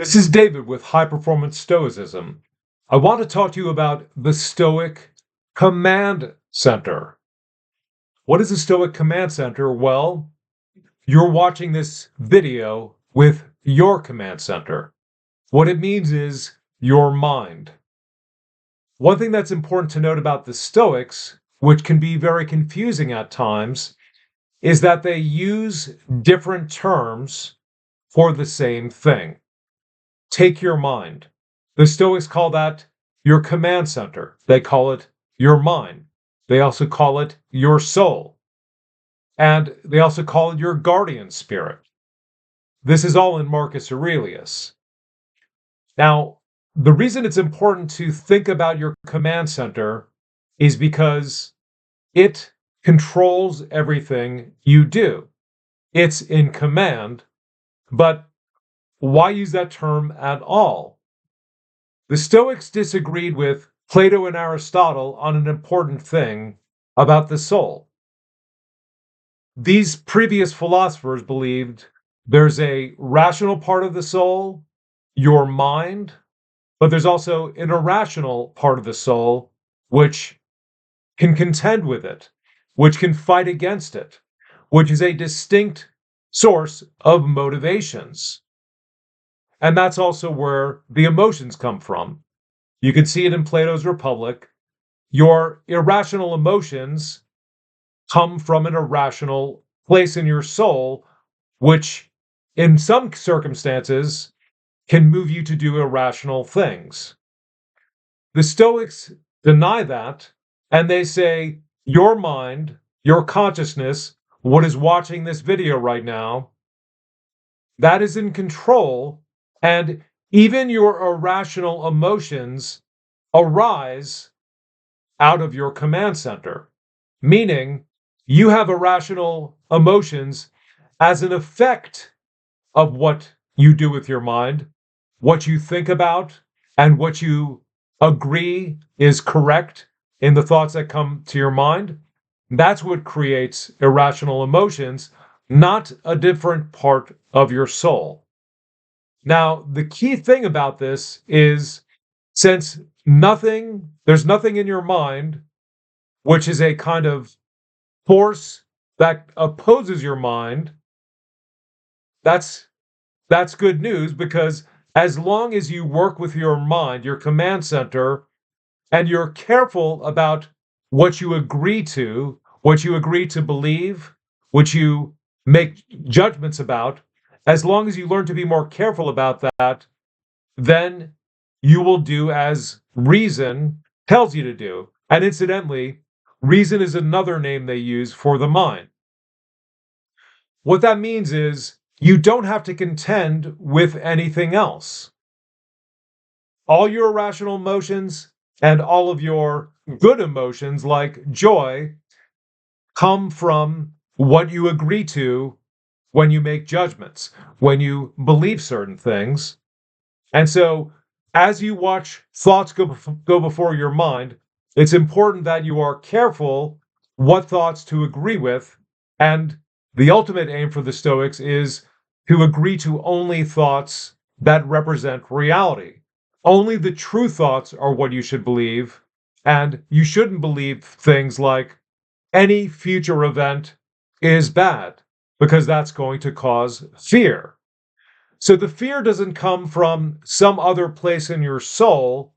This is David with High Performance Stoicism. I want to talk to you about the Stoic Command Center. What is a Stoic Command Center? Well, you're watching this video with your command center. What it means is your mind. One thing that's important to note about the Stoics, which can be very confusing at times, is that they use different terms for the same thing. Take your mind. The Stoics call that your command center. They call it your mind. They also call it your soul. And they also call it your guardian spirit. This is all in Marcus Aurelius. Now, the reason it's important to think about your command center is because it controls everything you do. It's in command, but why use that term at all? The Stoics disagreed with Plato and Aristotle on an important thing about the soul. These previous philosophers believed there's a rational part of the soul, your mind, but there's also an irrational part of the soul which can contend with it, which can fight against it, which is a distinct source of motivations. And that's also where the emotions come from. You can see it in Plato's Republic. Your irrational emotions come from an irrational place in your soul, which in some circumstances can move you to do irrational things. The Stoics deny that, and they say your mind, your consciousness, what is watching this video right now, that is in control. And even your irrational emotions arise out of your command center, meaning you have irrational emotions as an effect of what you do with your mind, what you think about, and what you agree is correct in the thoughts that come to your mind. That's what creates irrational emotions, not a different part of your soul. Now, the key thing about this is since there's nothing in your mind, which is a kind of force that opposes your mind, that's good news, because as long as you work with your mind, your command center, and you're careful about what you agree to believe, what you make judgments about, as long as you learn to be more careful about that, then you will do as reason tells you to do. And incidentally, reason is another name they use for the mind. What that means is you don't have to contend with anything else. All your irrational emotions and all of your good emotions, like joy, come from what you agree to when you make judgments, when you believe certain things. And so, as you watch thoughts go before your mind, it's important that you are careful what thoughts to agree with. And the ultimate aim for the Stoics is to agree to only thoughts that represent reality. Only the true thoughts are what you should believe. And you shouldn't believe things like any future event is bad, because that's going to cause fear. So the fear doesn't come from some other place in your soul.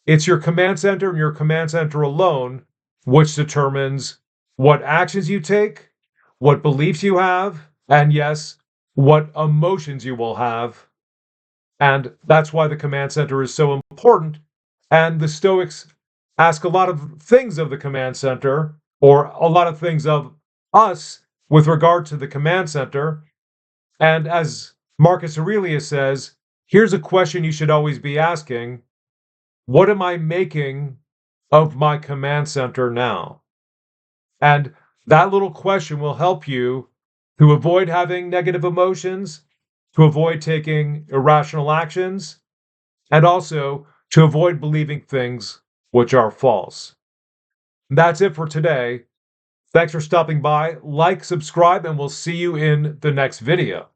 It's your command center and your command center alone, which determines what actions you take, what beliefs you have, and yes, what emotions you will have. And that's why the command center is so important. And the Stoics ask a lot of things of the command center, or a lot of things of us with regard to the command center. And as Marcus Aurelius says, here's a question you should always be asking: what am I making of my command center now? And that little question will help you to avoid having negative emotions, to avoid taking irrational actions, and also to avoid believing things which are false. That's it for today. Thanks for stopping by. Like, subscribe, and we'll see you in the next video.